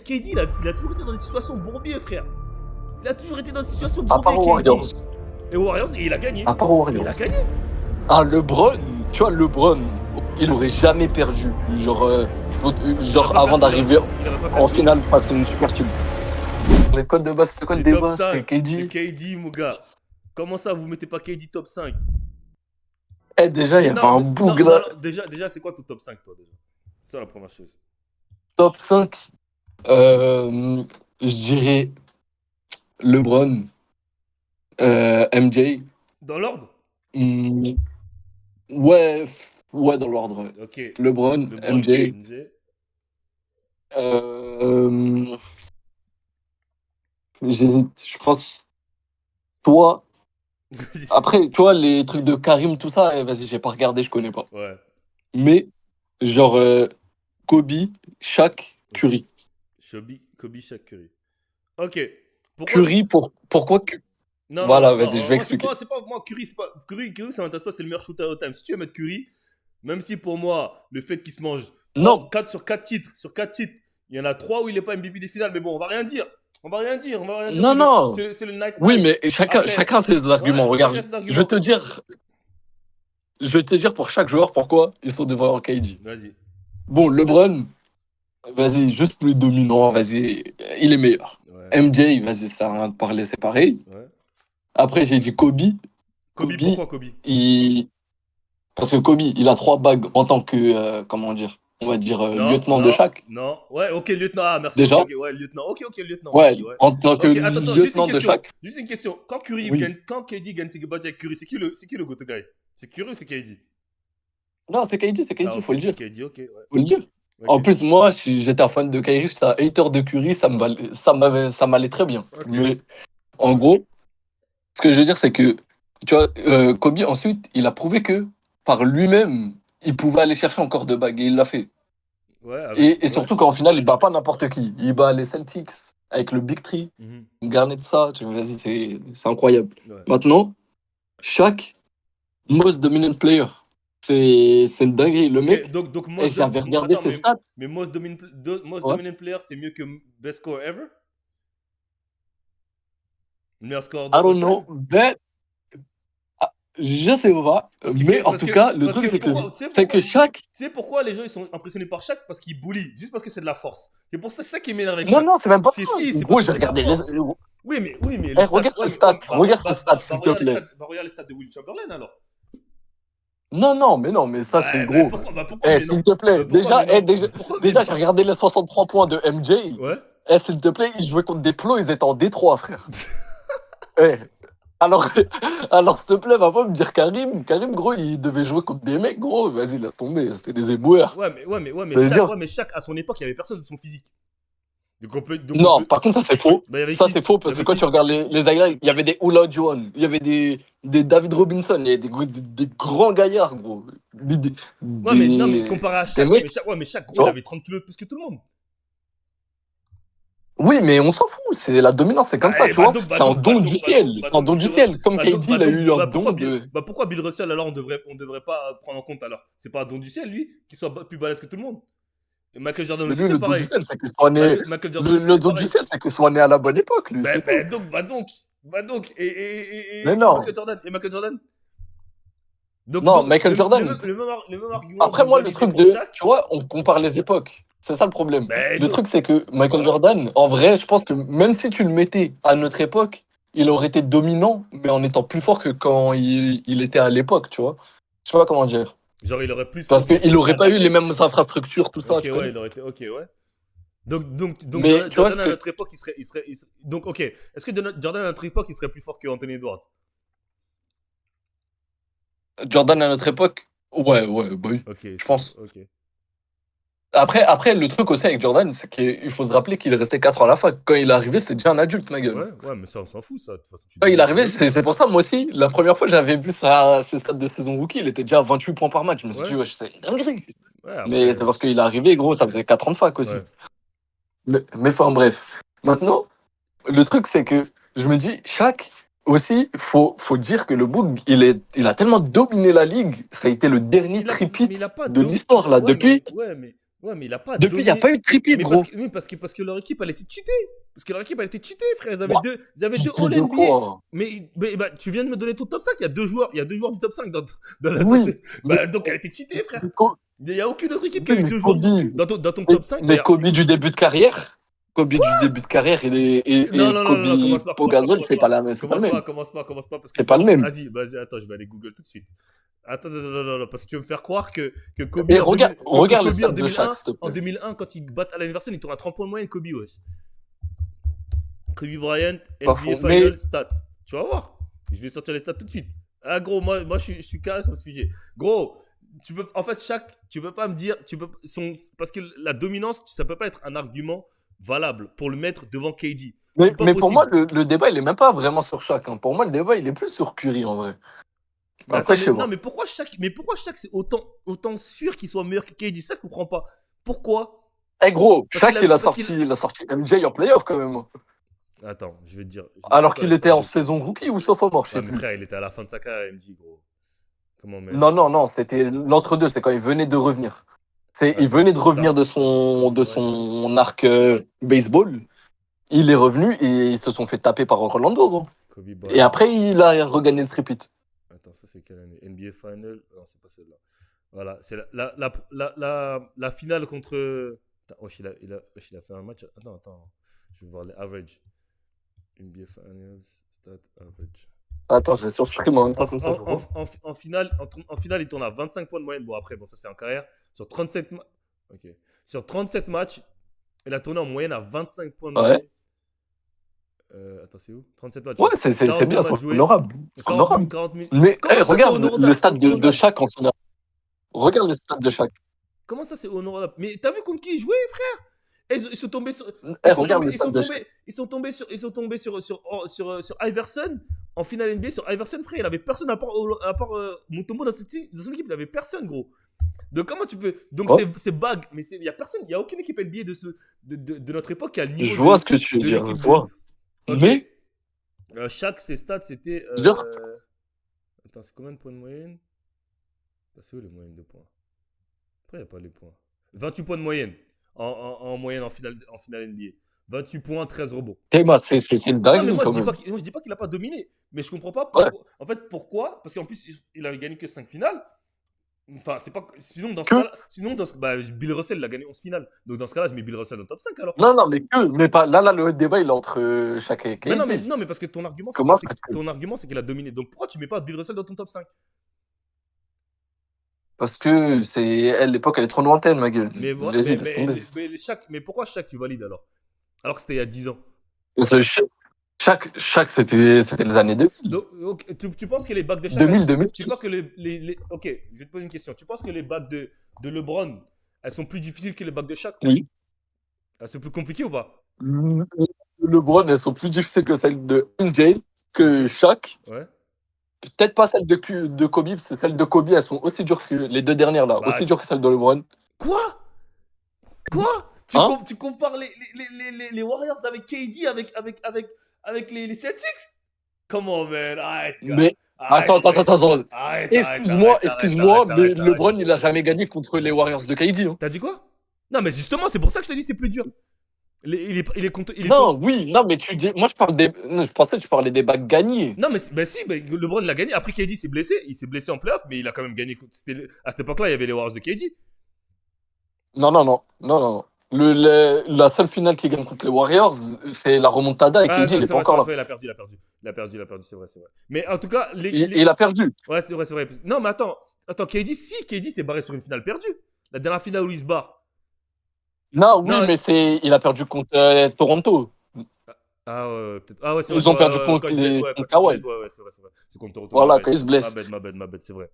KD, il a toujours été dans des situations bourbiers, frère. Il a toujours été dans des situations À part bourbiers, aux KD. Warriors. Et aux Warriors, et il a gagné. À part aux Il Warriors. a gagné. Ah, LeBron, tu vois, LeBron, il aurait jamais perdu. Genre avant d'arriver Il aurait pas en perdu. finale face à une super team. Les codes de base, c'était quoi le Les top débat? 5. C'était Le KD. KD, mon gars. Comment ça, vous mettez pas KD top 5? Eh, déjà, il y avait Non, un boug là. non, déjà c'est quoi ton top 5, toi, déjà? C'est ça la première chose. Top 5, je dirais LeBron, MJ. Dans l'ordre? Hmm, ouais, dans l'ordre. Ouais. Ok. LeBron, LeBron, MJ. MJ. Euh, J'hésite, je pense. Toi, après, tu vois, les trucs de Karim, tout ça, vas-y, j'ai pas regardé, je connais pas. Ouais. Mais, genre, Kobe, Shaq, Ok. Curry. Kobe, Shaq, Curry. Ok. Pourquoi? Curry, pourquoi que. Non, Voilà, non, vas-y, je non. vais Moi, expliquer. moi, Curry, c'est pas. Curry, ça m'intéresse pas, c'est le meilleur shooter all time. Si tu veux mettre Curry, même si pour moi, le fait qu'il se mange Non, 4 sur 4 titres, il y en a 3 où il est pas MVP des finales, mais bon, on va rien dire. On va rien dire. non, non. C'est le night Oui, night. mais chacun ses arguments. Ouais, Regarde, chacun ses je vais arguments. te dire, pour chaque joueur pourquoi ils sont devant KD. Vas-y. Bon, LeBron, vas-y, juste plus dominant, vas-y, il est meilleur. Ouais. MJ, vas-y, ça a rien de parler, c'est pareil. Ouais. Après, j'ai dit Kobe. Kobe, Kobe, pourquoi Kobe? il... parce que Kobe, il a 3 bagues en tant que, comment dire, on va dire, Non, lieutenant de non, chaque. non. Ouais, ok, lieutenant. Ah, merci. Ok, Déjà, ok, ouais, lieutenant. Ok, lieutenant. ouais, Vas-y, ouais. en tant que Ok, attends, juste une lieutenant de question. chaque. Juste une question. Oui. Quand KD gagne ses batailles avec Curry, c'est qui le go-to guy? C'est Curry ou c'est KD? Non, c'est KD, Ah, faut ok, le c'est dire. KD, ok, ouais. Faut le dire. En Ok, plus, moi, si j'étais un fan de Kyrie, j'étais un hater de Curry, ça m'allait très bien. ok. Mais en gros, ce que je veux dire, c'est que, tu vois, Kobe, ensuite, il a prouvé que par lui-même, il pouvait aller chercher encore 2 bagues et il l'a fait. Ouais, avec. Et Ouais. surtout qu'en finale, il bat pas n'importe qui. Il bat les Celtics avec le Big Three, Mhm, Garnett, tout ça. Vas-y, c'est incroyable. ouais. Maintenant, Shaq, most dominant player. C'est une dinguerie. Le Ok, mec, donc et j'avais regardé attends, ses stats. mais most Ouais. dominant player, c'est mieux que best score ever? Le meilleur score de I all don't time? know, but je sais pas. Mais en tout cas, le truc, Pourquoi, c'est que Shaq. tu sais pourquoi les gens ils sont impressionnés par Shaq? Parce qu'il bully, juste parce que c'est de la force. C'est pour ça, c'est ça qui m'énerve avec Non, Shaq. non, c'est même pas ça. C'est parce Gros, que j'ai c'est de la regardé les. force. Oui, les Eh, stats. regarde ses stats. Regarde ses stats, s'il te Regarde les plaît. stats, regarde les stats de Will Chamberlain alors. Non, non, mais ça, c'est gros. Pourquoi Eh, mais non? s'il te plaît. Pourquoi mais non? Pourquoi mais Déjà, non? j'ai regardé les 63 points de MJ. Ouais. Eh, s'il te plaît, ils jouaient contre des plots, ils étaient en D3, frère. Eh, alors, alors, s'il te plaît, va pas me dire Karim. Karim, gros, il devait jouer contre des mecs, gros. Vas-y, laisse tomber. C'était des éboueurs. Ouais, Ça veut dire. mais Shaq, à son époque, il y avait personne de son physique. Donc on Non, peut. par contre, ça, c'est faux. Bah, il y avait Ça, qui? c'est faux Il y parce que avait quand tu qui? regardes les highlights, il y avait des Ola Juan, il y avait des David Robinson, il y avait des grands gaillards, gros. Ouais, mais non, mais comparé à Des Shaq, mecs, mais Shaq, tu gros, il vois. avait 30 kilos de plus que tout le monde. Oui, mais on s'en fout, c'est la dominance, c'est comme ça, tu vois. C'est un don du ciel, c'est un don du Bill ciel. Russell. Comme KD, il a eu un don de. Pourquoi Bill Russell, alors, on devrait pas prendre en compte, alors? C'est pas un don du ciel, lui, qu'il soit plus balèze que tout le monde. Et Michael Jordan Mais aussi, lui, c'est le don du pareil. ciel, c'est qu'il soit né. Michael Jordan aussi, Le c'est don du pareil. ciel, c'est qu'il soit né à la bonne époque, lui, c'est tout. Mais Et non, Michael Jordan. Donc, non, Michael Jordan. le même argument Après, vous moi, le validez truc pour de, Shaq. tu vois, on compare les époques. C'est ça le problème. Ben Le donc, truc, c'est que Michael Jordan, en vrai, je pense que même si tu le mettais à notre époque, il aurait été dominant, mais en étant plus fort que quand il était à l'époque, tu vois. Je sais pas comment dire. genre, il aurait plus Parce qu'il progressé, n'aurait ça, pas eu les d'accord. mêmes infrastructures, tout ça, Ok, tu ouais, connais. il aurait été. Ok, ouais. Donc Mais tu vois Jordan ce à que. notre époque, donc, ok. Est-ce que Jordan à notre époque, il serait plus fort que Anthony Edwards? Jordan à notre époque, ouais, bah oui, Ok, je pense. ok. Après, le truc aussi avec Jordan, c'est qu'il faut se rappeler qu'il restait 4 ans à la fac. Quand il est arrivé, c'était déjà un adulte, ma gueule. Ouais, mais ça, on s'en fout, ça. De toute façon, Quand il est tu arrivé, deviens. c'est pour ça, moi aussi, la première fois que j'avais vu ses stats de saison rookie, il était déjà à 28 points par match. Je me suis dit, Ouais, ouais, c'est une dinguerie. ouais, Mais c'est après. parce qu'il est arrivé, gros, ça faisait 4 ans de fac aussi. Ouais. Mais enfin, bref. Maintenant, le truc, c'est que je me dis, Shaq, aussi, faut dire que le Boug, il a tellement dominé la ligue, ça a été le dernier Mais il tripit a pas de l'histoire, là. Ouais, Depuis, mais. Ouais, mais il a pas Depuis, il n'y a dominé. pas eu de tripit, Mais gros. parce que leur équipe, elle était cheatée. Parce que leur équipe, elle était cheatée, frère. Moi, Ils avaient tu deux dis All de NBA. quoi? Mais bah, tu viens de me donner tout le top 5. Il y a deux joueurs du top 5 Oui, mais, bah, donc elle était cheatée, frère. mais Co- Il n'y a aucune autre équipe qui a oui, eu mais deux joueurs Kobe, dans ton top 5. mais Kobe du début de carrière, Kobe du début de carrière Non, et non, non, non, Kobe non, commence pas, commence pas, Pogazol, commence pas. c'est pas le même. Commence pas, parce que C'est pas le même. Vas-y, attends, je vais aller Google tout de suite. Attends, non, non, non, non, parce que tu veux me faire croire que Kobe Et en 2000 que regarde les Kobe stats de chaque, s'il te en plaît. 2001, quand il bat à l'anniversaire, il tourne à 30 points de moyenne, Kobe, ouais. Kobe Bryant, Pas NBA faux. Mais, Final, stats. Tu vas voir. Je vais sortir les stats tout de suite. Ah, gros, moi je suis carré sur le sujet. Gros, en fait, tu peux pas me dire, parce que la dominance, ça peut pas être un argument valable pour le mettre devant KD. C'est pas mais pour moi, possible. le débat, il est même pas vraiment sur Shaq, hein. Pour moi, le débat, il est plus sur Curry, en vrai. Mais Après, attends, je sais non, pas. mais pourquoi Shaq c'est autant sûr qu'il soit meilleur que KD? Ça, je comprends pas. Pourquoi? Eh gros, Parce qu'il Shaq, a, parce qu'il, il a sorti MJ en playoff quand même. attends, je vais te dire. Alors Attends, qu'il était en je- saison rookie ou sophomore, je Ouais, sais mais plus. frère, il était à la fin de sa carrière, il me dit, gros. Comment, mais. Non, non, non, c'était l'entre-deux, c'est quand il venait de revenir. Il Attends, venait de revenir Kobe de Bryant. son arc baseball. Il est revenu et ils se sont fait taper par Orlando, gros. Kobe Et Bryant. après, il a regagné le tripit. Attends, ça c'est quelle année? NBA Final? Non, c'est pas celle-là. Voilà, c'est la finale contre. Attends, wesh, il a fait un match. Attends. Je vais voir les average. NBA Finals, stat average. Attends, je vais sur stream en même En, temps, comme ça, je en, vois. en finale, il tourne à 25 points de moyenne. Bon, après, bon, ça c'est en carrière. Sur 37, ok. Sur 37 matchs, il a tourné en moyenne à 25 points de Ouais, moyenne. Attends, c'est où? 37 matchs, ouais, ouais. c'est 42 bien, matchs c'est joués. honorable. C'est 40 honorable. 40 000. Mais Comment ça, c'est regarde le honorable? stade de Honorable. chaque en son heure. Regarde le stade de chaque. Comment ça, c'est honorable? Mais t'as vu contre qui il jouait, frère? Et ils sont tombés sur. Regarde le stade de chaque. Ils sont tombés sur Iverson en finale NBA. Sur Iverson, frère, il avait personne à part Mutombo dans son équipe. Il avait personne, gros. Donc, comment tu peux. Donc, Oh, c'est bague. Mais il n'y a personne. Il n'y a aucune équipe NBA de notre époque qui a le niveau je vois ce que tu veux de dire, l'équipe je de. vois. Ok. Mais, Chaque ses stats, c'était. genre, Attends, c'est combien de points de moyenne? C'est où les moyennes de points? Après, il n'y a pas les points. 28 points de moyenne en moyenne en finale NBA. 28 points, 13 rebonds. Théma, c'est une Non, mais dinguerie quand même. moi, je dis pas qu'il a pas dominé. Mais je comprends pas Ouais. pourquoi. En fait, pourquoi? Parce qu'en plus, il avait gagné que 5 finales. Enfin, c'est pas. Sinon, dans ce Que cas-là. Bah, Bill Russell, il a gagné 11 finales. Donc, dans ce cas-là, je mets Bill Russell dans le top 5 alors. Non, non, mais pas. Là, le débat, il est entre Shaq et Mais KD. non, mais parce que ton argument, c'est ça. Comment C'est ça que ton argument, c'est qu'il a dominé. Donc, pourquoi tu mets pas Bill Russell dans ton top 5? Parce que l'époque, elle est trop lointaine, ma gueule. Mais, voilà, Vas-y, laisse tomber. mais pourquoi chaque tu valides alors? Alors que c'était il y a 10 ans. Parce que chaque c'était les années 2000. Donc, tu penses que les bacs de chaque. 2000. Tu penses que Ok, je vais te poser une question. Tu penses que les bacs de LeBron, elles sont plus difficiles que les bacs de Shaq? Oui. Elles sont plus compliquées ou pas? LeBron, elles sont plus difficiles que celles de MJ, que Ok. Shaq. Ouais. Peut-être pas celles de Kobe, parce que celles de Kobe, elles sont aussi dures que les deux dernières là, Bah, aussi dures que celles de LeBron. quoi? Quoi? Hein? Tu compares les Warriors avec KD, avec les Celtics? Comment, man? Arrête, gars. Mais Arrête, wesh. attends. Arrête. Excuse-moi, mais LeBron, il a jamais gagné contre les Warriors de KD. Hein. T'as dit quoi? Non, mais justement, c'est pour ça que je t'ai dit c'est plus dur. Il est contre. Non, oui, non, mais tu dis. Moi, je pensais que tu parlais des bacs gagnés. Non, mais bah si, bah, LeBron l'a gagné. Après, KD s'est blessé. Il s'est blessé en playoff, mais il a quand même gagné. À cette époque-là, il y avait les Warriors de KD. Non. La seule finale qu'il gagne contre les Warriors, c'est la remontada et Ah, KD, non, il est pas encore là. il a perdu. C'est vrai. Mais en tout cas, Il a perdu. ouais, c'est vrai. Non, mais attends, KD s'est barré sur une finale perdue. La dernière finale où il se barre. Non, oui, Non, mais il a perdu contre Toronto. ah ouais, peut-être. Ah ouais, c'est vrai. Ils ont perdu Ouais, contre quand il se blesse, ouais, quand il se Kawhi. blesse, ouais, c'est vrai. C'est contre Toronto. Voilà, quand il se blesse. Ma bad, c'est vrai.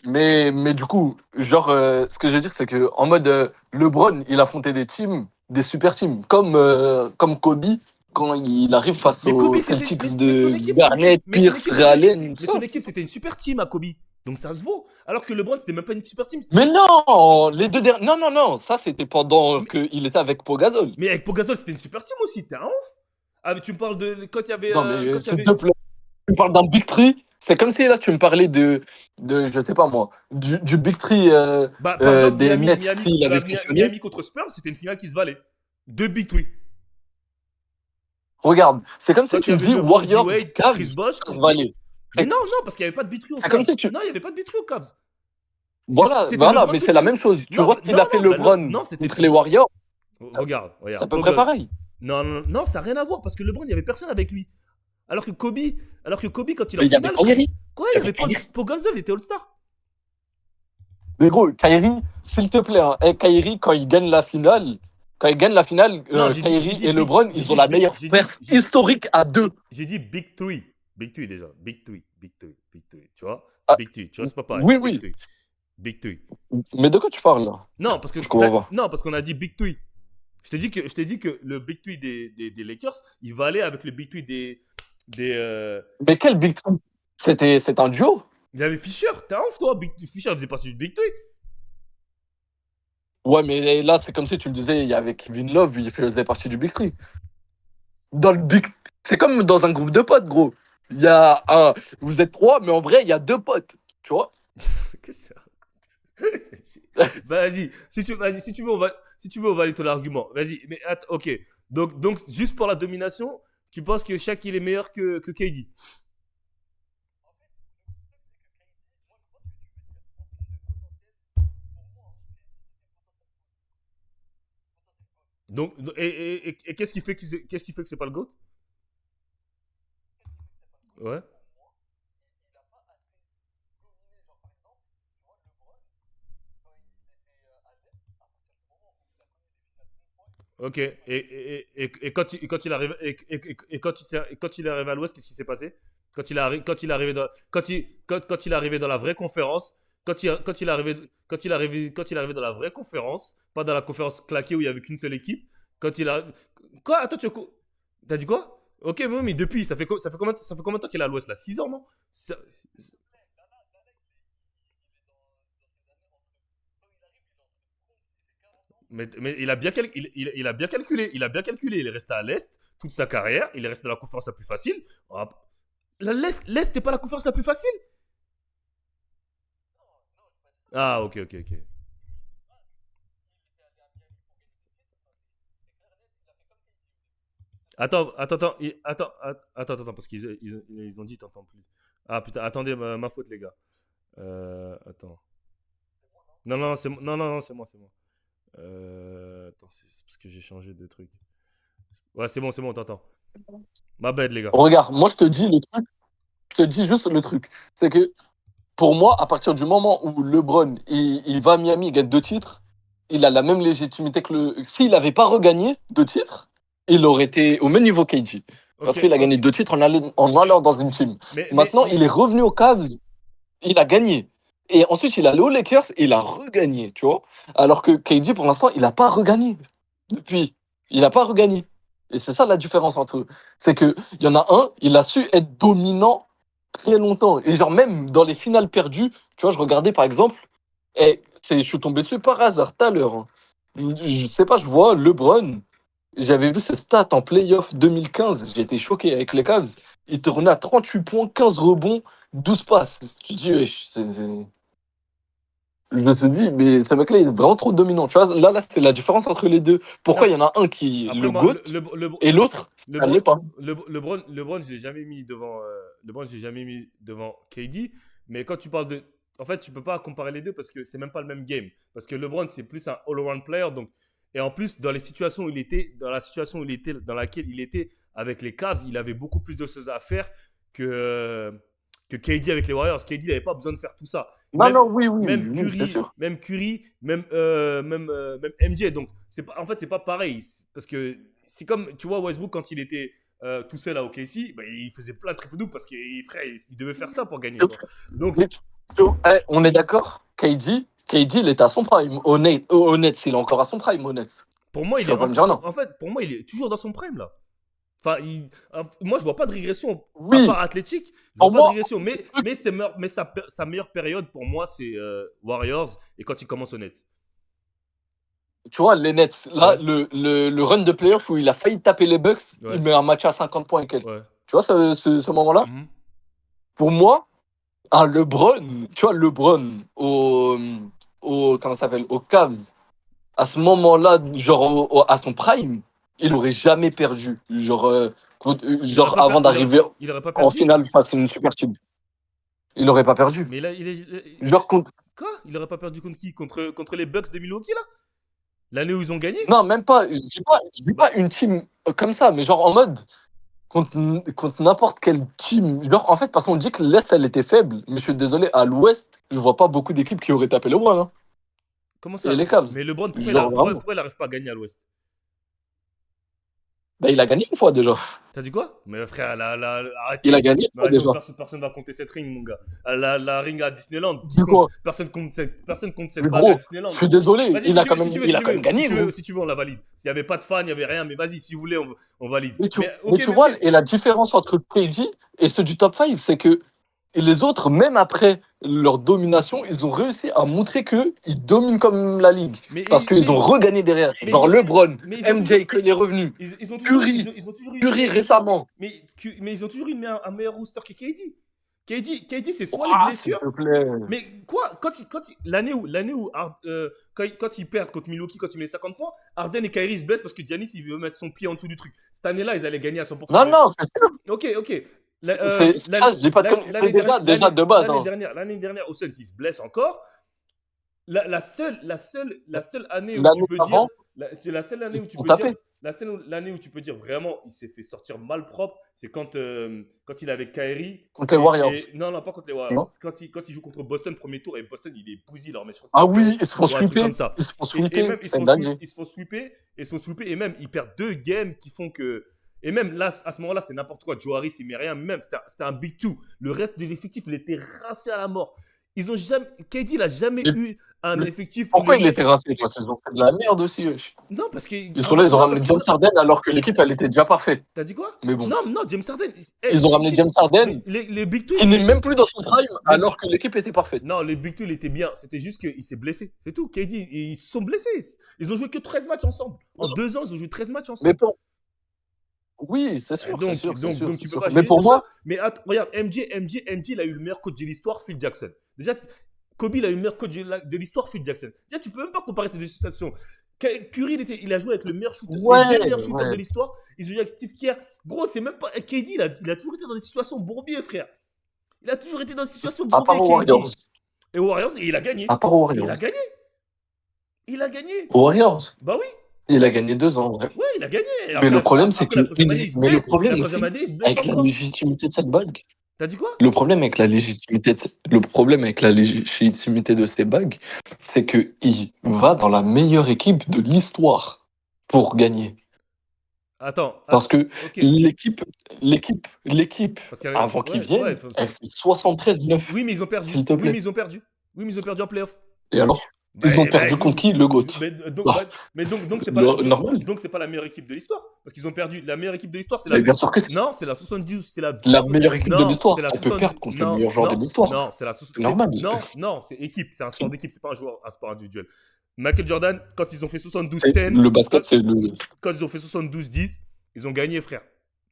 Mais du coup, genre, ce que je veux dire, c'est que en mode LeBron, il affrontait des teams, des super teams, comme Kobe, quand il arrive face Mais Kobe, aux c'était. Celtics Mais son de équipe, Garnett, mais son Pierce, équipe, Ray Allen, tout mais ça. son équipe, c'était une super team à Kobe. Donc ça se vaut. Alors que LeBron, c'était même pas une super team. Mais non, les deux derniers. Non, ça c'était pendant qu'il était avec Pogazol. Mais avec Pogazol, c'était une super team aussi. T'es un ouf. Ah, mais tu me parles de quand il y avait. Non, mais Quand il y s'il avait. te plaît, tu parles d'un Big Tree. C'est comme si là, tu me parlais je sais pas moi, du Big Three Bah, par exemple, des Nets s'il avait fonctionné. Miami contre Spurs, c'était une finale qui se valait. Deux Big Three. Regarde, c'est comme si Quand tu tu me avais dis LeBron, Warriors, D-Wade, Cavs, Chris Bosh, ça se ok. valait. Mais C'est non, non, parce qu'il n'y avait pas de Big Three aux c'est comme Cavs. si tu. Non, il n'y avait pas de Big Three aux Cavs. Voilà, C'était voilà, LeBron mais tout c'est la seul. même chose. Tu Non, vois ce qu'il non, a fait non, bah, LeBron non, c'était. contre les Warriors, Regarde, c'est à regarde. peu près pareil. Non, non, non, ça n'a rien à voir parce que LeBron, il n'y avait personne avec lui. Alors que Kobe, quand il est Mais en il y avait finale, Kyrie. quoi, Il il y y avait avait Kyrie. Paul Gasol, il était All-Star. Mais gros, Kyrie, s'il te plaît, hein, Kyrie, quand il gagne la finale, Non, j'ai Kyrie dit et Big, LeBron, ils ont la meilleure perf historique à deux. j'ai dit Big Three. Big Three déjà. Big Three. Big Three. Big Three. Tu vois? Ah, Big Three. Tu vois, c'est pas pareil. oui, Big oui. Three. Big Three. Mais de quoi tu parles là? Non, parce que Je comprends pas. non, parce qu'on a dit Big Three. Je t'ai dit que le Big Three des Lakers, il va aller avec le Big Three des. Mais quel Big Three? C'est un duo? Il y avait Fisher. T'es un ouf, toi. Fisher faisait partie du Big Three. Ouais, mais là, c'est comme si tu me disais, il y avait Kevin Love, il faisait partie du Big Three. Dans le Big... C'est comme dans un groupe de potes, gros. Il y a un... Vous êtes trois, mais en vrai, il y a deux potes. Tu vois? Qu'est-ce que bah, vas-y. Si tu veux, on valide ton argument. Vas-y. Mais ok. Donc, juste pour la domination, tu penses que Shaq il est meilleur que KD. Donc, et qu'est-ce qui fait que c'est pas le GOAT? Ouais. Ok. Quand il arrive quand il est arrivé à l'Ouest, qu'est-ce qui s'est passé? Quand il est arrivé quand il est arrivé dans la vraie conférence, quand il est arrivé dans la vraie conférence, pas dans la conférence claquée où il y avait qu'une seule équipe. Quand il a quoi? Attends, t'as dit quoi? Ok, mais depuis, ça fait combien de temps qu'il est à l'Ouest là? 6 ans, non? Mais il a bien calculé. Il a bien calculé. Il est resté à l'Est toute sa carrière. Il est resté dans la conférence la plus facile. L'Est n'est pas la conférence la plus facile. Ah, ok, ok, ok. Attends, parce qu'ils ont dit, t'entends plus. Ah putain, attendez, ma faute, les gars. Attends. Non, non, non, c'est moi, c'est moi. Attends, c'est parce que j'ai changé de truc. Ouais, c'est bon, t'entends. Ma bad, les gars. Regarde, moi, je te dis juste le truc. C'est que pour moi, à partir du moment où LeBron, il va à Miami, il gagne deux titres, il a la même légitimité que le... S'il n'avait pas regagné deux titres, il aurait été au même niveau KD. Ok, Parce qu'il a gagné ok. deux titres en allant dans une team. Mais, mais, Maintenant, il mais- est revenu aux Cavs, il a gagné. Et ensuite, il est allé aux Lakers et il a regagné, tu vois. Alors que KD, pour l'instant, il n'a pas regagné. Depuis, il n'a pas regagné. Et c'est ça la différence entre eux. C'est qu'il y en a un, il a su être dominant très longtemps. Et genre, même dans les finales perdues, tu vois, je regardais par exemple, et je suis tombé dessus par hasard tout à l'heure, hein. Je sais pas, je vois LeBron, j'avais vu ses stats en playoff 2015, j'ai été choqué avec les Cavs. Il tournait à 38 points, 15 rebonds, 12 passes. Tu te dis, wesh, je me suis dit, mais ce mec-là, il est vraiment trop dominant. Tu vois, là c'est la différence entre les deux. Pourquoi il y en a un qui est Après, le moi, GOAT et l'autre, ça LeBron, l'est pas. LeBron, je l'ai jamais mis devant. LeBron, je l'ai jamais mis devant KD. Mais quand tu parles de. En fait, tu peux pas comparer les deux parce que c'est même pas le même game. Parce que LeBron, c'est plus un all-around player. Donc, et en plus, dans les situations où il était, dans la situation où il était, dans laquelle il était avec les Cavs, il avait beaucoup plus de choses à faire que KD avec les Warriors. KD n'avait pas besoin de faire tout ça. Non, non, oui, oui, Même oui, c'est Curry, sûr. même Curry, même MJ. Donc, en fait, c'est pas pareil. Parce que c'est comme, tu vois, Westbrook, quand il était tout seul à OKC, bah, il faisait plein de triple double parce qu'il frère, il devait faire ça pour gagner. Tu vois. Donc, Mais, on est d'accord, KD, il est à son prime. Honnête, il est encore à son prime, honnête. pour moi, Tu vas pas me dire non. en fait, pour moi, il est toujours dans son prime, là. Enfin, moi, je vois pas de régression, à Oui, part athlétique. Je vois en pas de moi, régression. Mais sa meilleure période, pour moi, c'est Warriors et quand il commence au Nets. tu vois, les Nets, là, Ouais, le run de playoff où il a failli taper les Bucks, il ouais, met un match à 50 points et quelques. ouais. Tu vois ce moment-là? Mhm. Pour moi, un LeBron, tu vois, LeBron comment ça s'appelle, aux Cavs, à ce moment-là, genre à son prime, il aurait jamais perdu. Il aurait Genre pas, avant d'arriver il aurait pas en perdu. finale face à une super team. Il aurait pas perdu. Mais là, Genre contre... quoi? Il aurait pas perdu contre qui? Contre les Bucks de Milwaukee, là? L'année où ils ont gagné? Non, même pas. Je dis pas une team comme ça, mais genre en mode contre n'importe quelle team. Genre, en fait, parce qu'on dit que l'Est, elle était faible. Mais je suis désolé, à l'Ouest, je vois pas beaucoup d'équipes qui auraient tapé le LeBron. Hein. Comment ça? Et les Cavs. Mais LeBron, Genre vraiment. pourquoi il arrive pas à gagner à l'Ouest? Bah, il a gagné une fois déjà. T'as dit quoi? Mais frère, Il a arrêtez. gagné une Mais fois déjà. personne va compter cette ring, mon gars. La ring à Disneyland, qui Du compte? coup, Personne compte cette mais bague à gros, Disneyland, je suis gros. désolé. Vas-y, Il a quand si tu même veux, gagné, gros. si tu veux, on la valide. S'il n'y avait pas de fans, il n'y avait rien, mais vas-y, si vous voulez, on valide. Mais tu, Mais mais ok, tu vois, ok. et la différence entre KD et ceux du top 5, c'est que et les autres, même après leur domination, ils ont réussi à montrer qu'ils dominent comme la ligue. Mais, Parce mais, qu'ils ont regagné derrière. mais Genre LeBron, mais ils ont toujours, MJ, quand il est revenu. ils ont toujours, Curry, ils ont toujours eu, Curry récemment. mais ils ont toujours eu un meilleur rooster que KD. KD, c'est soit les Ah, s'il blessures. te plaît. Mais quoi, l'année où quand ils perdent contre Milwaukee, quand ils mettent 50 points, Harden et Kyrie se blessent parce que Giannis il veut mettre son pied en dessous du truc. Cette année-là, ils allaient gagner à 100%. Non, non, c'est sûr. Ok. Ça, je dis pas de conneries. Déjà de base. Hein. L'année dernière, au Suns, ils se blessent encore. La seule année où tu L'année peux dire, avant, la seule année ils où tu ont peux dire, tapé. l'année où tu peux dire vraiment, il s'est fait sortir mal propre, c'est quand il avait Kyrie. Contre les Warriors. Non, pas contre les Warriors. Non. Quand il joue contre Boston, premier tour, et Boston, il est bousillé, leur met sur Ah 4-0. oui, ils se font Ou un truc sweeper. comme ça. Ils se font Et sweeper. même, C'est dingue. ils se font sweeper, et même, ils perdent 2 games qui font que. Et même là, à ce moment-là, c'est n'importe quoi. Joe Harris, il met rien. Même, c'était un big two. Le reste de l'effectif, il était rincé à la mort. Ils ont jamais. KD, il n'a jamais eu un effectif. Pourquoi il était rincé? Parce qu'ils ont fait de la merde aussi. Non, parce que. Ils sont là, ils ont ramené James Harden alors que l'équipe, elle était déjà parfaite. T'as dit quoi? Mais bon. Non, James Harden. Ils ont ramené James Harden. Les Big Two. Il n'est même plus dans son prime alors que l'équipe était parfaite. Non, les Big Two, il était bien. C'était juste qu'il s'est blessé. C'est tout. KD, ils se sont blessés. Ils ont joué que 13 matchs ensemble. En 2 ans, ils ont joué 13 matchs ensemble. Mais pour... Oui, c'est sûr. Donc, tu peux pas Mais pour sur moi, ça. Mais regarde, MJ, il a eu le meilleur coach de l'histoire, Phil Jackson. Déjà, Kobe, il a eu le meilleur coach de l'histoire, Phil Jackson. Déjà, tu peux même pas comparer ces deux situations. Curry, il a joué avec le meilleur shooter, les deux meilleurs shooters de l'histoire. Ils ont joué avec Steve Kerr. Gros, c'est même pas. KD, il a toujours été dans des situations bourbiers, frère. Il a toujours été dans des situations à part bourbiers, aux KD. Warriors. Et aux Warriors, il a gagné. À part aux Warriors. Il a gagné. Aux Warriors. Bah oui. Il a gagné 2 ans, ouais. Ouais, il a gagné. Mais le problème, c'est que. Mais le problème, avec la légitimité de cette bague. T'as dit quoi? Le problème avec la légitimité de ces bagues, c'est qu'il va dans la meilleure équipe de l'histoire pour gagner. Attends. Parce que l'équipe, avant qu'ils viennent, elle fait 73-9. Oui, mais ils ont perdu. S'il te plaît. Oui, mais ils ont perdu en playoff. Et alors ils ont perdu contre qui? Le GOAT. Mais donc c'est pas normal. Donc c'est pas la meilleure équipe de l'histoire parce qu'ils ont perdu. La meilleure équipe de l'histoire, c'est Mais bien sûr que c'est non, c'est la 72, c'est la meilleure équipe de l'histoire. c'est la On peut perdre contre le meilleur joueur de l'histoire. Non, c'est normal. Non, c'est équipe, c'est un sport d'équipe, c'est pas un sport individuel. Michael Jordan, quand ils ont fait 72-10, le basket, c'est le. Quand ils ont fait 72-10, ils ont gagné, frère.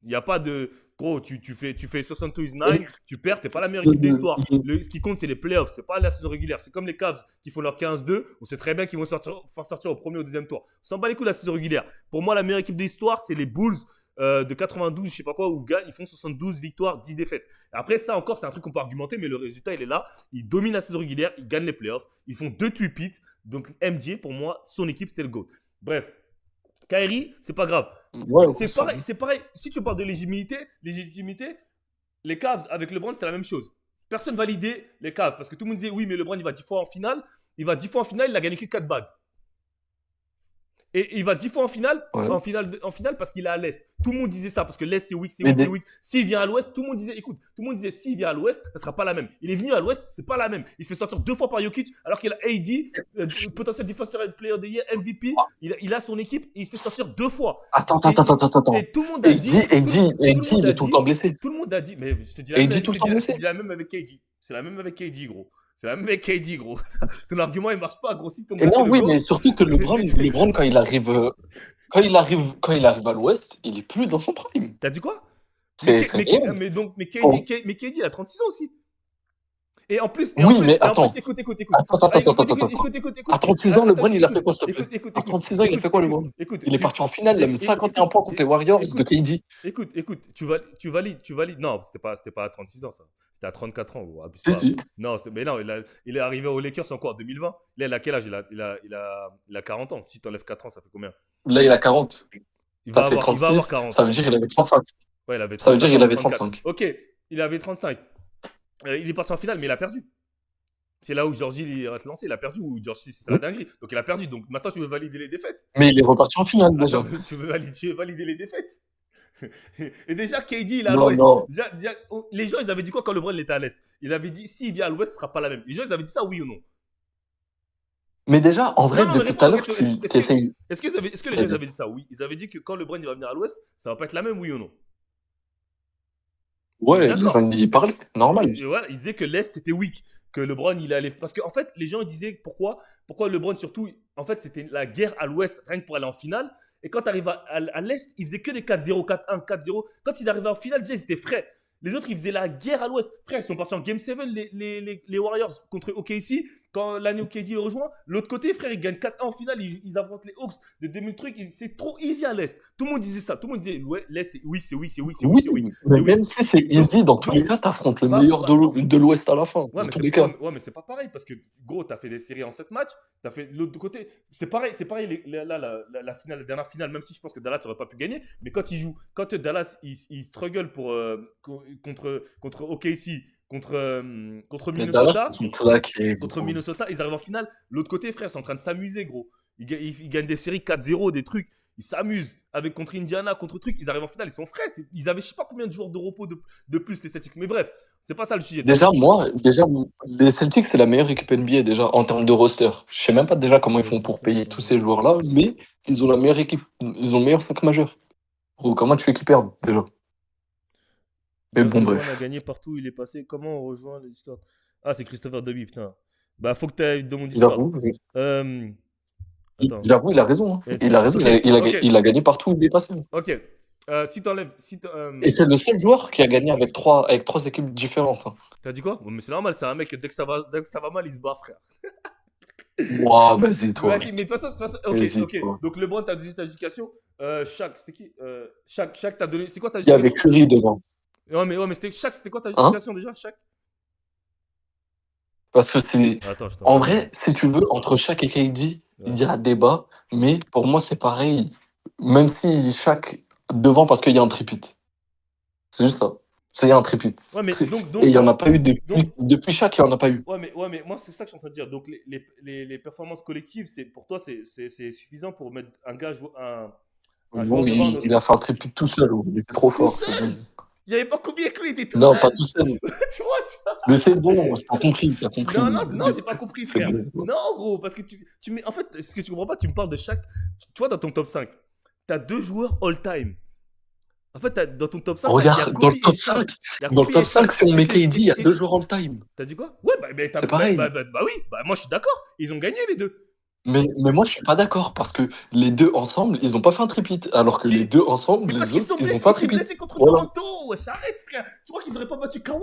Il n'y a pas de. Gros, tu fais 72-9, tu perds, t'es pas la meilleure équipe de l'histoire. Ce qui compte, c'est les playoffs, c'est pas la saison régulière. C'est comme les Cavs qui font leur 15-2, on sait très bien qu'ils vont faire sortir au premier ou au deuxième tour. On s'en bat les couilles de la saison régulière. Pour moi, la meilleure équipe de l'histoire, c'est les Bulls de 92, je sais pas quoi, où ils font 72 victoires, 10 défaites. Après, ça encore, c'est un truc qu'on peut argumenter, mais le résultat, il est là. Ils dominent la saison régulière, ils gagnent les playoffs, ils font 2 tweet-peats. Donc, MJ, pour moi, son équipe, c'était le GOAT. Bref. Kyrie, c'est pas grave. Ouais, c'est pareil. Si tu parles de légitimité, les Cavs avec LeBron, c'était la même chose. Personne validait les Cavs parce que tout le monde disait oui, mais LeBron, il va 10 fois en finale. Il a gagné que 4 bagues. Et il va 10 fois en finale parce qu'il est à l'Est. Tout le monde disait ça parce que l'Est, c'est weak. S'il vient à l'Ouest, tout le monde disait, s'il vient à l'Ouest, ça sera pas la même. Il est venu à l'Ouest, c'est pas la même. Il se fait sortir 2 fois par Jokic alors qu'il a AD, potentiel defensive player of the year, MVP. Il a son équipe et il se fait sortir 2 fois. Attends. Et tout le monde a dit. AD, il est tout le temps blessé. Tout le monde a dit, mais je te dis la même avec KD. C'est la même avec KD, gros. C'est la même avec KD, gros. Ton argument, il marche pas, gros. Si ton mais surtout que LeBron, quand il arrive à l'Ouest, il est plus dans son prime. T'as dit quoi? Mais KD, il a 36 ans aussi. Et en plus, Oui, mais attends. écoute. Attends, Ah, attends, attends, attends, attends. écoute. À 36 ans, Attends, LeBron, il a fait quoi, s'il te plaît? À écoute. 36 ans, il a fait quoi, LeBron? Écoute, Il est parti en finale, il a mis 51 points contre les Warriors de écoute, KD. écoute, tu valides. Non, c'était pas à 36 ans, ça. C'était à 34 ans, gros. Abuse Si, pas. si. Non, mais non, il est arrivé aux Lakers en quoi, en 2020. Là, il a quel âge? Il a 40 ans. Si t'enlèves 4 ans, ça fait combien? Là, il a 40. Ça fait Il va avoir 36. 40. Ça veut dire qu'il avait 35. Ouais, il avait Ça veut dire 35 qu'il ans, avait 34. 35. Ok, il avait 35. Il est parti en finale, mais il a perdu. C'est là où Georgie il est lancé. Il a perdu, ou Georgie, c'était la dinguerie. Donc, il a perdu. Donc, maintenant, tu veux valider les défaites. Mais il est reparti en finale, déjà. Attends, tu veux valider les défaites. Et déjà, KD, il est à Non, l'ouest. non. Les gens, ils avaient dit quoi quand LeBron était à l'est? Il avait dit, s'il vient à l'ouest, ce sera pas la même. Les gens, ils avaient dit ça, oui ou non? Mais déjà, en vrai, Non, mais depuis réponds tout à à ma l'heure, question. tu essayes. Est-ce que les gens ils avaient dit ça? Oui. Ils avaient dit que quand LeBron il va venir à l'ouest, ça va pas être la même, oui ou non? On est Ouais, les d'accord. gens y parlaient, normal. Et voilà, ils disaient que l'Est était weak, que LeBron il allait. Parce qu'en fait, les gens ils disaient pourquoi LeBron surtout. En fait, c'était la guerre à l'Ouest, rien que pour aller en finale. Et quand tu arrives à l'Est, ils faisaient que des 4-0, 4-1, 4-0. Quand ils arrivaient en finale, déjà ils étaient frais. Les autres, ils faisaient la guerre à l'Ouest. Frère, ils sont partis en Game 7, les Warriors contre OKC. Quand l'année OKC le rejoint, l'autre côté, frère, ils gagnent 4-1 en finale. Ils affrontent les Hawks de 2000 trucs. C'est trop easy à l'Est. Tout le monde disait ça. Tout le monde disait, ouais, l'Est, c'est oui. Oui, mais même si c'est easy, dans tous les cas, t'affrontes le meilleur de l'Ouest à la fin, Ouais, dans tous les cas. mais c'est pas pareil parce que gros, t'as fait des séries en 7 matchs, t'as fait l'autre côté. C'est pareil, la finale, la dernière finale, même si je pense que Dallas aurait pas pu gagner, mais quand ils jouent, quand Dallas il struggle contre OKC, contre Mais Dallas, Minnesota, ils sont claqués. contre Minnesota, ils arrivent en finale. L'autre côté, frère, c'est en train de s'amuser, gros. Ils gagnent des séries 4-0, des trucs. Ils s'amusent avec contre Indiana, contre trucs. Ils arrivent en finale, ils sont frais. Ils avaient je sais pas combien de jours de repos de plus, les Celtics. Mais bref, c'est pas ça le sujet. Déjà, les Celtics, c'est la meilleure équipe NBA déjà en termes de roster. Je sais même pas déjà comment ils font pour payer tous ces joueurs-là, mais ils ont la meilleure équipe. Ils ont le meilleur 5 majeur. Gros, comment tu fais qu'ils perdent déjà? Mais bon, LeBron a bref. gagné partout où il est passé. Comment on rejoint le Discord? Ah, c'est Christopher Dobby, putain. Bah, faut que tu ailles dans mon Discord. J'avoue, Attends. j'avoue, il a raison. Hein. Il a raison. Ok, ok. Il a gagné partout où il est passé. Ok. Si t'enlèves. Et c'est le seul joueur qui a gagné avec trois équipes différentes. Hein. T'as dit quoi? Bon, mais c'est normal, c'est un mec, dès que ça va mal, il se barre, frère. Ouah, vas-y, toi. Vas-y, mais de toute façon, ok, Vas-y, ok. toi. Donc LeBron t'a donné ta justification. Shaq, c'était qui? Shaq t'a donné. C'est quoi sa Il y avait justification? Curry devant. Ouais, mais c'était Shaq, c'était quoi ta Hein? justification déjà, Shaq? Parce que c'est. Attends, je En t'en vrai, si tu veux, entre Shaq et KD, Ouais. il y a débat, mais pour moi, c'est pareil. Même si Shaq devant parce qu'il y a un tripit. C'est juste ça. Il y a un tripit. Ouais, mais donc, Et il n'y en a pas eu depuis Shaq, il n'y en a pas eu. Ouais, mais moi, c'est ça que je suis en train de dire. Donc, les performances collectives, pour toi, c'est suffisant pour mettre un gars, un joueur Bon, devant un autre. il a fait un tripit tout seul. Il était trop fort. seul C'est bon. Il n'y avait pas combien que lui, il était tout Non, seul. pas tout seul. Tu vois. Mais c'est bon, t'as compris. Non, j'ai pas compris, C'est frère. bon. Non, gros, parce que tu mets. En fait, ce que tu comprends pas, tu me parles de chaque. Tu vois, dans ton top 5, tu as 2 joueurs all-time. En fait, dans ton top 5, Regarde, dans le top 5, si on met KD, il y a 2 joueurs all-time. T'as dit quoi? Ouais, C'est pareil. Bah oui, moi je suis d'accord. Ils ont gagné les deux. Mais moi, je suis pas d'accord parce que les deux ensemble, ils ont pas fait un tripit. Alors que les deux ensemble, Mais parce les qu'ils autres, sont ils ont pas un blessés, tripit. blessés contre Voilà. Toronto. Arrête, frère. Tu crois qu'ils auraient pas battu Kawhi?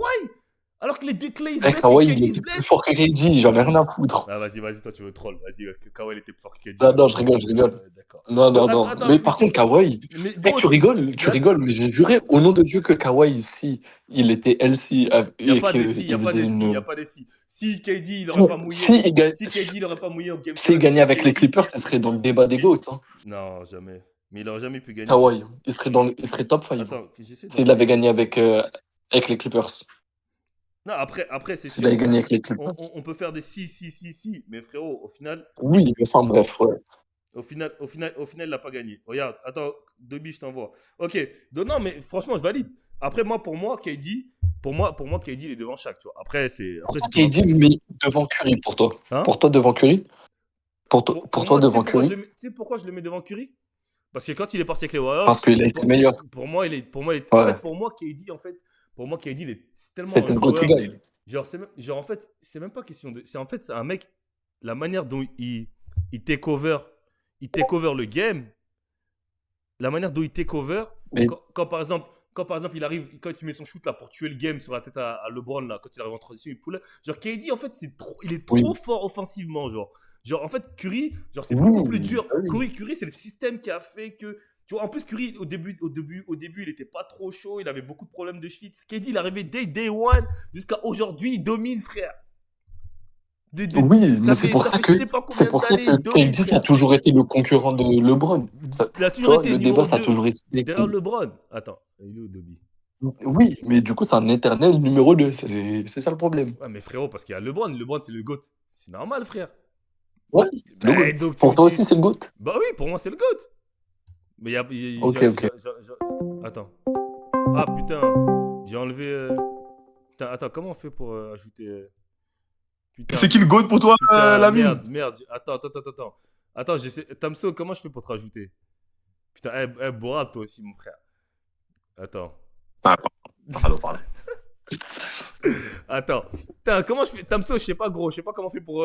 Alors que les deux Clay, ils se Eh, blessent Kawhi, et il KD se était plus blesse. fort que KD, j'en ai rien à foutre. Ah, vas-y, toi tu veux troll. Vas-y, Kawhi il était plus fort que KD. Non, je rigole. D'accord. Non. Attends, Mais par contre, Kawhi, tu rigoles, mais j'ai juré au nom de Dieu que Kawhi, si il était LC Il n'y a et pas de si, il n'y a qu'il pas de faisait si, il n'y a une. pas de si. Si KD il n'aurait pas mouillé, Si KD il n'aurait pas mouillé au Game 7 s'il gagnait avec les OKC. Clippers, ce serait dans le débat des GOAT. Hein. Non, jamais. Mais il n'aurait jamais pu gagner. Kawhi, il serait top 5 Attends, j'essaie de s'il avait gagné avec les Clippers. Non, après c'est S'il sûr. avait gagné avec les Clippers. On peut faire des si, mais frérot, au final, Oui, mais enfin bref, ouais. au final, il n'a pas gagné. Regarde, attends, Dobby, je t'envoie. Ok, donc non, mais franchement, je valide. Après, pour moi, KD, il est devant Shaq, tu vois. Après, c'est. KD, mais devant Curry pour toi. Hein? Pour toi, devant Curry. Pour toi, moi, devant Curry. Tu sais pourquoi je le mets devant Curry? Parce que quand il est parti avec les Warriors. Parce qu'il a été meilleur. Pour moi, Ouais. KD, il est tellement C'était un le go-to joueur. guy. En fait, c'est même pas question de. C'est un mec, la manière dont il take over le game, la manière dont il take over, Mais- quand par exemple, quand par exemple il arrive, quand tu mets son shoot là pour tuer le game sur la tête à LeBron là, quand il arrive en transition, il pull. Genre KD en fait il est trop Oui. fort offensivement genre. Genre en fait Curry, genre c'est Oui, beaucoup plus dur. bah oui. Curry c'est le système qui a fait que tu vois en plus Curry au début il était pas trop chaud, il avait beaucoup de problèmes de cheville. KD il est arrivé dès day one jusqu'à aujourd'hui, il domine frère. Oui, mais Ça fait je sais pas c'est combien pour ça d'années, que il domine KD, ça a frère. toujours été le concurrent de LeBron. Il a Tu toujours vois, été le numéro débat, ça a 2 toujours été. derrière LeBron. Attends, il est où Dobby? Oui, mais du coup, c'est un éternel numéro 2. C'est ça le problème. Ouais, mais frérot, parce qu'il y a LeBron. LeBron, c'est le GOAT. C'est normal, frère. Ouais, c'est le Bah, GOAT. donc Pour toi aussi, c'est le GOAT. Bah oui, pour moi, c'est le GOAT. Mais il y a. Ok, ok. Attends. Ah putain, j'ai enlevé. Putain, attends, comment on fait pour ajouter. Putain, C'est qui le GOAT pour toi, putain, Lamine? merde. Attends. Attends, j'essaie. Tamso, comment je fais pour te rajouter? Putain, Borab, toi aussi, mon frère. Attends. Pardon. Attends. Putain, comment je fais? Tamso, je sais pas, gros. Je sais pas comment on fait pour